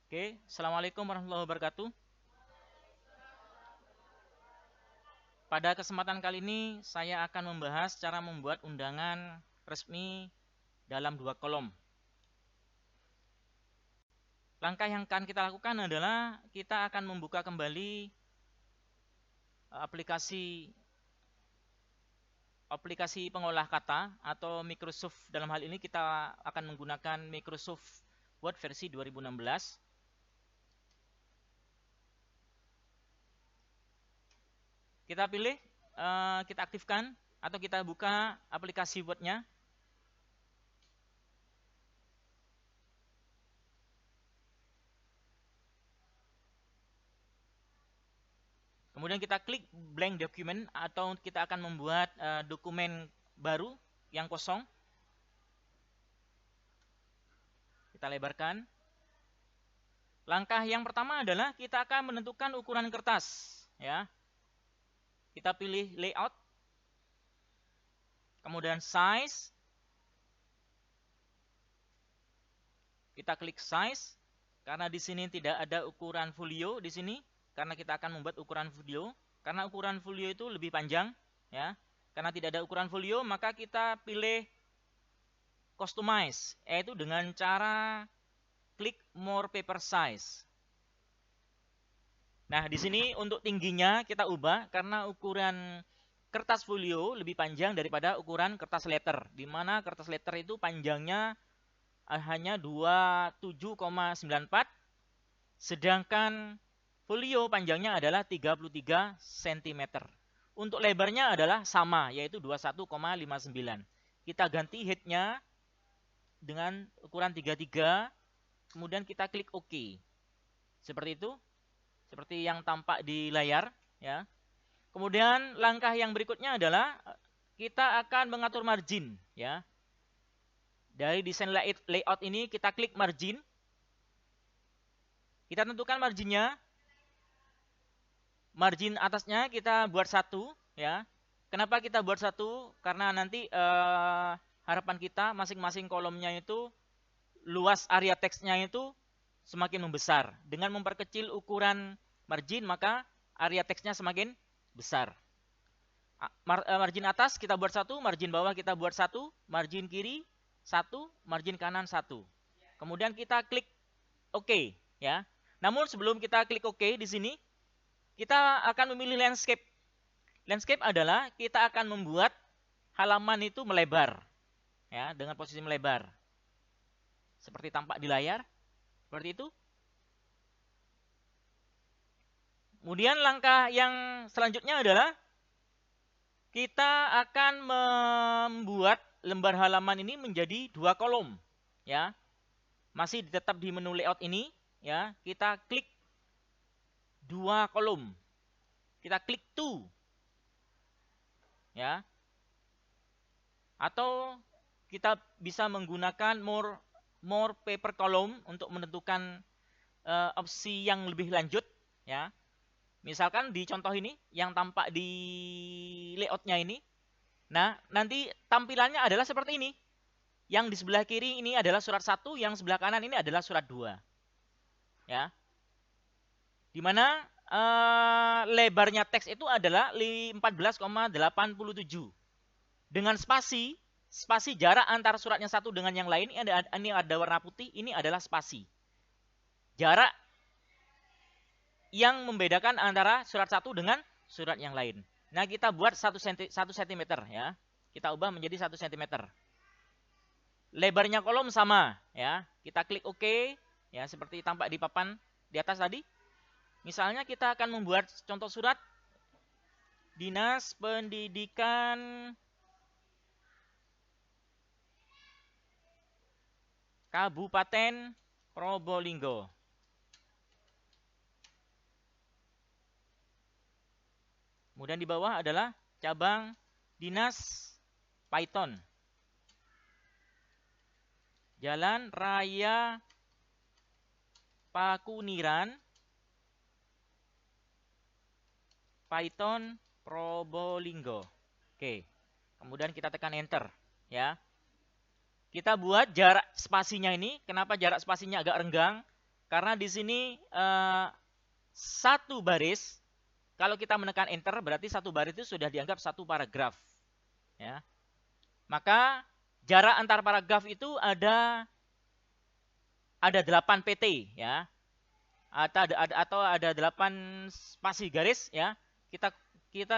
Oke, Assalamualaikum warahmatullahi wabarakatuh. Pada kesempatan kali ini saya akan membahas cara membuat undangan resmi dalam 2 kolom. Langkah yang akan kita lakukan adalah kita akan membuka kembali aplikasi pengolah kata atau Microsoft. Dalam hal ini kita akan menggunakan Microsoft Word versi 2016. Kita pilih, kita aktifkan atau kita buka aplikasi Word-nya. Kemudian kita klik blank document atau kita akan membuat dokumen baru yang kosong. Kita lebarkan. Langkah yang pertama adalah kita akan menentukan ukuran kertas, ya. Kita pilih layout, kemudian size. Kita klik size karena di sini tidak ada ukuran folio di sini karena kita akan membuat ukuran folio. Karena ukuran folio itu lebih panjang, ya. Karena tidak ada ukuran folio, maka kita pilih customize, yaitu dengan cara klik more paper size. Nah, di sini untuk tingginya kita ubah karena ukuran kertas folio lebih panjang daripada ukuran kertas letter, di mana kertas letter itu panjangnya hanya 27,94, sedangkan folio panjangnya adalah 33 cm. Untuk lebarnya adalah sama, yaitu 21,59. Kita ganti headnya dengan ukuran 33, kemudian kita klik OK. Seperti itu. Seperti yang tampak di layar, ya. Kemudian langkah yang berikutnya adalah kita akan mengatur margin, ya. Dari desain layout ini kita klik margin. Kita tentukan marginnya. Margin atasnya kita buat 1, ya. Kenapa kita buat 1? Karena nanti harapan kita masing-masing kolomnya itu luas area teksnya itu semakin membesar. Dengan memperkecil ukuran margin, maka area teksnya semakin besar. Margin atas kita buat 1, margin bawah kita buat 1, margin kiri 1, margin kanan 1. Kemudian kita klik OK, ya. Namun sebelum kita klik OK di sini, kita akan memilih landscape. Landscape adalah kita akan membuat halaman itu melebar, ya, dengan posisi melebar. Seperti tampak di layar. Seperti itu. Kemudian langkah yang selanjutnya adalah kita akan membuat lembar halaman ini menjadi 2 kolom, ya. Masih tetap di menu layout ini, ya. Kita klik 2 kolom. Kita klik to, ya. Atau kita bisa menggunakan more paper column untuk menentukan opsi yang lebih lanjut, ya. Misalkan di contoh ini yang tampak di layoutnya ini, nah nanti tampilannya adalah seperti ini. Yang di sebelah kiri ini adalah surat 1, yang sebelah kanan ini adalah surat 2, ya. Dimana lebarnya teks itu adalah 14,87 dengan spasi jarak antara suratnya satu dengan yang lain ini ada warna putih, ini adalah spasi. Jarak yang membedakan antara surat satu dengan surat yang lain. Nah, kita buat 1 cm, ya. Kita ubah menjadi 1 cm. Lebarnya kolom sama, ya. Kita klik OK, ya, seperti tampak di papan di atas tadi. Misalnya kita akan membuat contoh surat Dinas Pendidikan Kabupaten Probolinggo. Kemudian di bawah adalah cabang Dinas Python. Jalan Raya Pakuniran, Python Probolinggo. Oke. Kemudian kita tekan enter, ya. Kita buat jarak spasinya ini. Kenapa jarak spasinya agak renggang? Karena di sini satu baris, kalau kita menekan enter berarti satu baris itu sudah dianggap satu paragraf, ya. Maka jarak antar paragraf itu ada 8 pt, ya. Atau ada 8 spasi garis, ya. Kita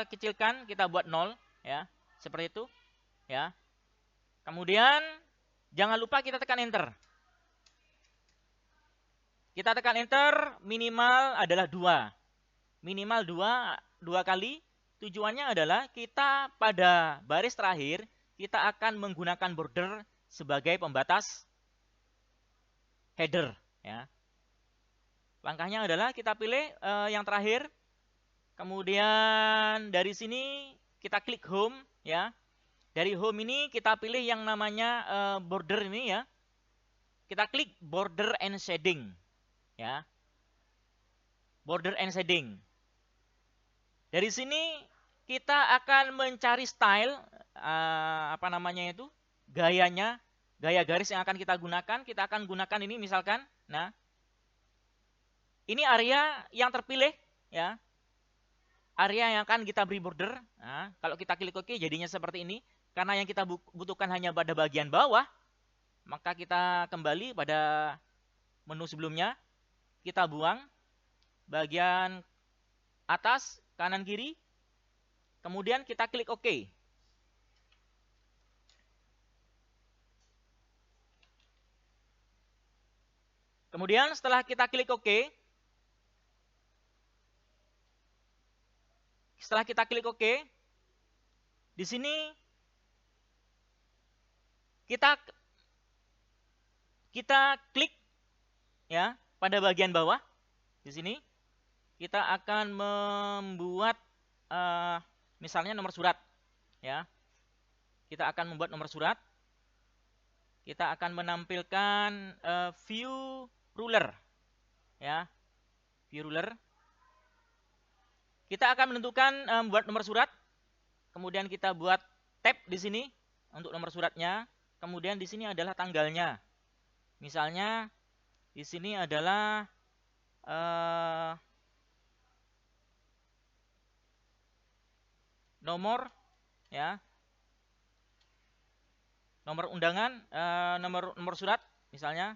kecilkan, kita buat 0, ya. Seperti itu, ya. Kemudian jangan lupa kita tekan enter. Kita tekan enter, minimal adalah 2. Minimal 2 kali. Tujuannya adalah kita pada baris terakhir, kita akan menggunakan border sebagai pembatas header, ya. Langkahnya adalah kita pilih yang terakhir. Kemudian dari sini kita klik home, ya. Dari home ini kita pilih yang namanya border ini, ya. Kita klik border and shading, ya. Border and shading. Dari sini kita akan mencari style gayanya, gaya garis yang akan kita gunakan. Kita akan gunakan ini misalkan. Nah, ini area yang terpilih, ya. Area yang akan kita beri border. Nah, kalau kita klik OK jadinya seperti ini. Karena yang kita butuhkan hanya pada bagian bawah, maka kita kembali pada menu sebelumnya. Kita buang bagian atas, kanan, kiri. Kemudian kita klik OK. Kemudian setelah kita klik OK, di sini kita klik, ya, pada bagian bawah. Di sini kita akan membuat misalnya nomor surat, ya. Kita akan membuat nomor surat. Kita akan menampilkan view ruler, ya. View ruler. Kita akan menentukan buat nomor surat. Kemudian kita buat tab di sini untuk nomor suratnya. Kemudian di sini adalah tanggalnya. Misalnya di sini adalah nomor, ya. Nomor undangan, nomor surat misalnya.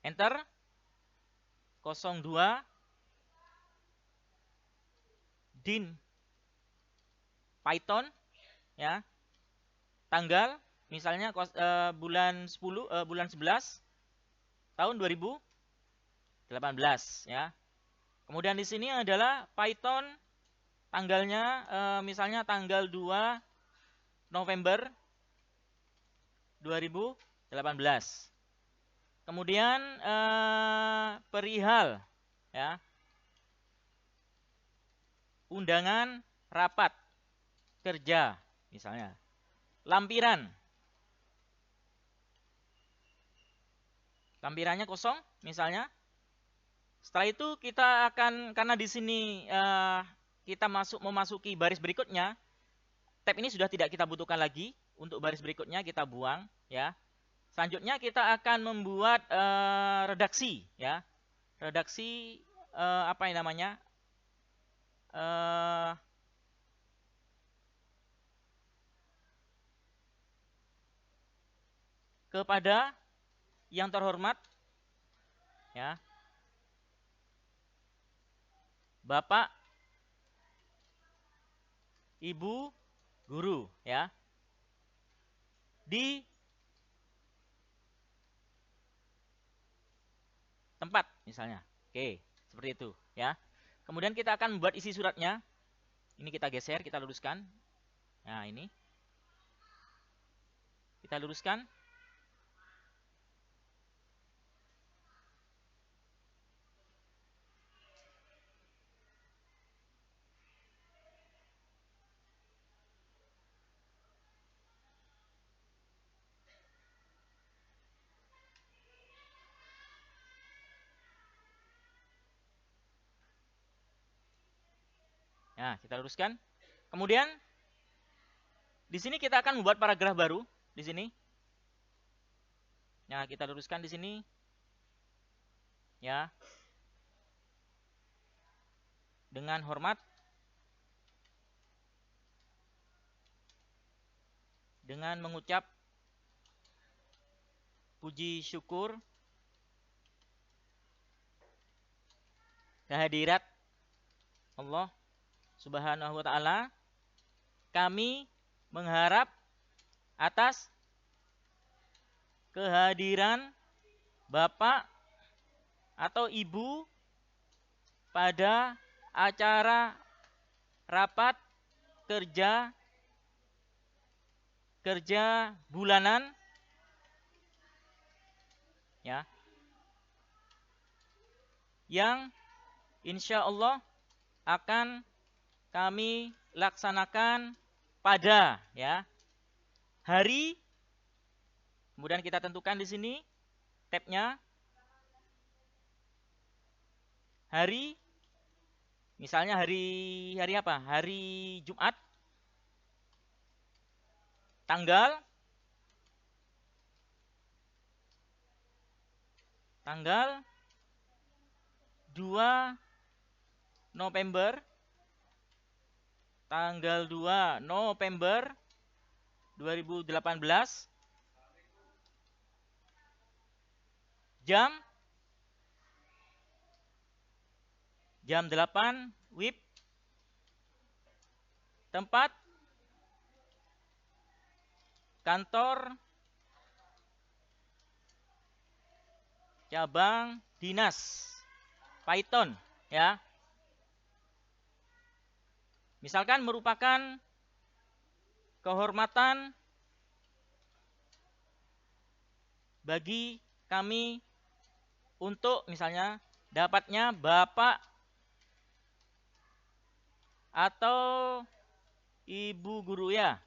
Enter. 02 din Python, ya. Tanggal misalnya bulan 11 tahun 2018, ya. Kemudian di sini adalah Python tanggalnya misalnya tanggal 2 November 2018. Kemudian perihal, ya, undangan rapat kerja misalnya. Lampirannya kosong misalnya. Setelah itu kita akan, karena di sini kita memasuki baris berikutnya, tab ini sudah tidak kita butuhkan lagi. Untuk baris berikutnya kita buang, ya. Selanjutnya kita akan membuat redaksi, ya. Redaksi apa yang namanya? Kepada yang terhormat, ya, Bapak, Ibu, guru, ya. Di tempat misalnya. Oke, seperti itu, ya. Kemudian kita akan membuat isi suratnya. Ini kita geser, kita luruskan. Nah, ini. Kita luruskan. Nah, kita luruskan. Kemudian di sini kita akan membuat paragraf baru di sini. Nah, kita luruskan di sini ya. Dengan hormat, dengan mengucap puji syukur kehadirat Allah Subhanahu wa taala, kami mengharap atas kehadiran Bapak atau Ibu pada acara rapat kerja bulanan ya, yang insya Allah akan kami laksanakan pada ya hari, kemudian kita tentukan di sini tabnya hari, misalnya hari apa? Hari Jumat, tanggal 2 November, tanggal 2 November 2018, jam 8 WIB, tempat kantor cabang dinas Python ya. Misalkan merupakan kehormatan bagi kami untuk misalnya dapatnya Bapak atau Ibu guru ya.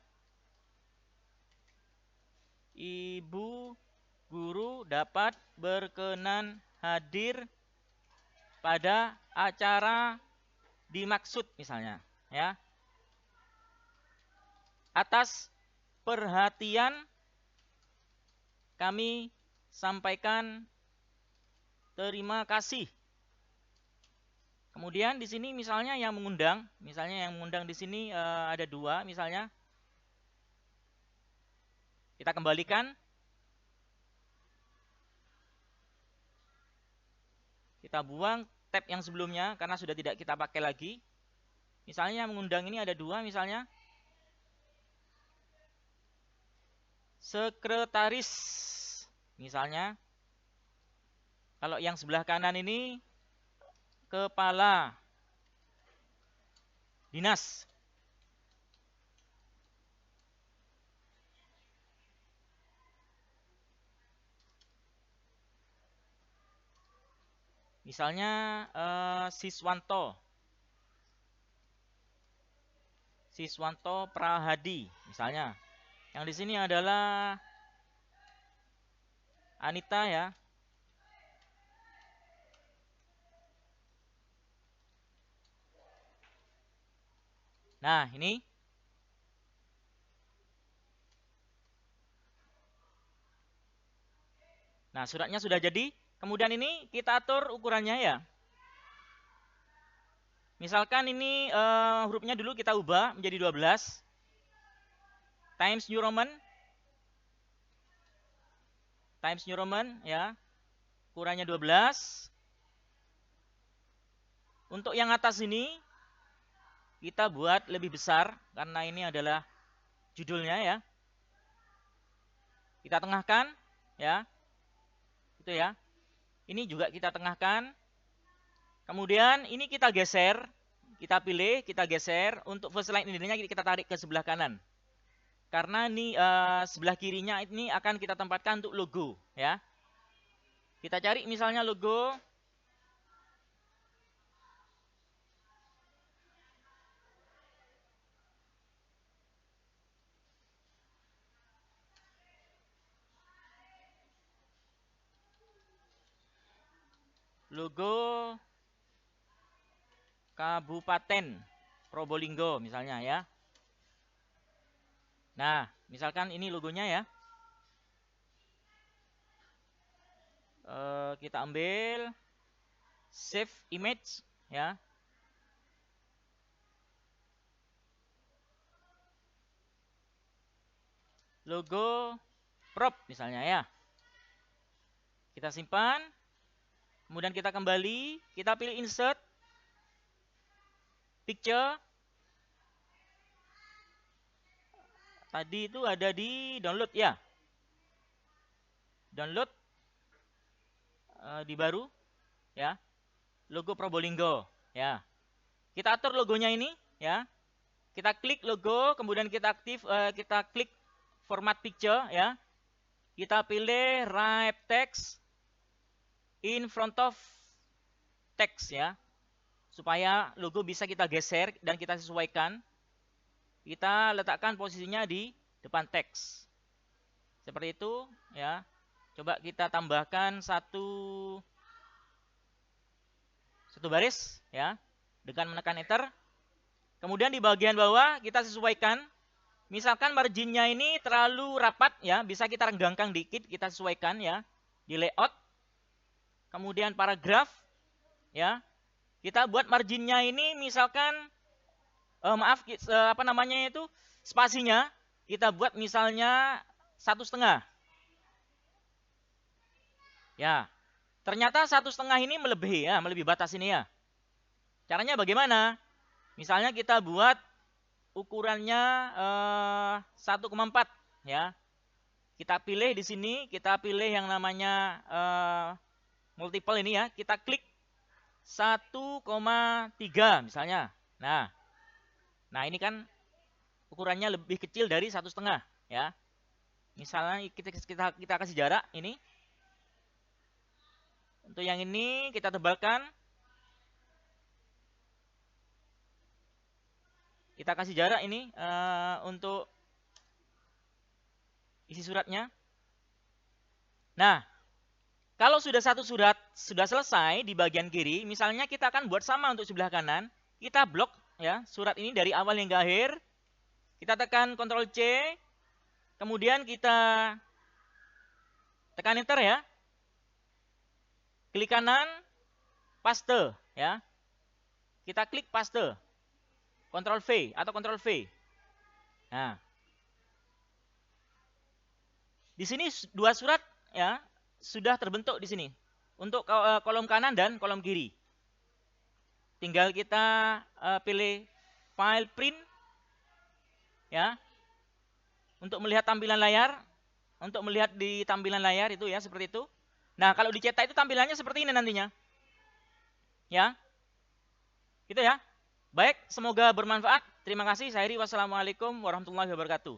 Ibu guru dapat berkenan hadir pada acara dimaksud misalnya ya. Atas perhatian kami sampaikan terima kasih. Kemudian di sini misalnya yang mengundang di sini ada 2 misalnya. Kita kembalikan. Kita buang tab yang sebelumnya karena sudah tidak kita pakai lagi. Misalnya yang mengundang ini ada 2 misalnya. Sekretaris misalnya. Kalau yang sebelah kanan ini kepala dinas. Misalnya Siswanto Prahadi misalnya. Yang di sini adalah Anita ya. Nah, ini nah, suratnya sudah jadi. Kemudian ini kita atur ukurannya ya. Misalkan ini hurufnya dulu kita ubah menjadi 12. Times New Roman ya. Ukurannya 12. Untuk yang atas ini kita buat lebih besar karena ini adalah judulnya ya. Kita tengahkan ya. Itu ya. Ini juga kita tengahkan. Kemudian ini kita geser, kita pilih, kita geser. Untuk first line ini kita tarik ke sebelah kanan. Karena ini sebelah kirinya ini akan kita tempatkan untuk logo ya. Kita cari misalnya logo Kabupaten Probolinggo misalnya ya. Nah, misalkan ini logonya ya. Kita ambil save image ya. Logo prop misalnya ya. Kita simpan. Kemudian kita kembali, kita pilih insert picture. Tadi itu ada di download ya. Download di baru ya. Logo Probolinggo ya. Kita atur logonya ini ya. Kita klik logo, kemudian kita kita klik format picture ya. Kita pilih wrap text in front of text ya. Supaya logo bisa kita geser dan kita sesuaikan. Kita letakkan posisinya di depan teks. Seperti itu ya. Coba kita tambahkan satu baris ya dengan menekan enter. Kemudian di bagian bawah kita sesuaikan. Misalkan marginnya ini terlalu rapat ya, bisa kita renggangkan dikit, kita sesuaikan ya di layout. Kemudian paragraf ya. Kita buat marginnya ini misalkan spasinya kita buat misalnya 1,5 ya. Ternyata 1,5 ini melebihi batas ini ya. Caranya bagaimana? Misalnya kita buat ukurannya 1,4 ya. Kita pilih di sini, kita pilih yang namanya multiple ini ya. Kita klik 1,3 misalnya. Nah ini kan ukurannya lebih kecil dari 1,5 ya. Misalnya kita kasih jarak ini. Untuk yang ini kita tebalkan. Kita kasih jarak ini untuk isi suratnya. Nah, kalau sudah satu surat sudah selesai di bagian kiri, misalnya kita akan buat sama untuk sebelah kanan, kita blok ya surat ini dari awal hingga akhir. Kita tekan Ctrl C, kemudian kita tekan enter ya. Klik kanan, paste ya. Kita klik paste. Ctrl V atau Ctrl V. Nah. Di sini dua surat ya sudah terbentuk di sini. Untuk kolom kanan dan kolom kiri. Tinggal kita pilih file print ya. Untuk melihat tampilan layar, untuk melihat di tampilan layar itu ya seperti itu. Nah, kalau dicetak itu tampilannya seperti ini nantinya. Ya. Gitu ya. Baik, semoga bermanfaat. Terima kasih. Saya Heri. Wassalamualaikum warahmatullahi wabarakatuh.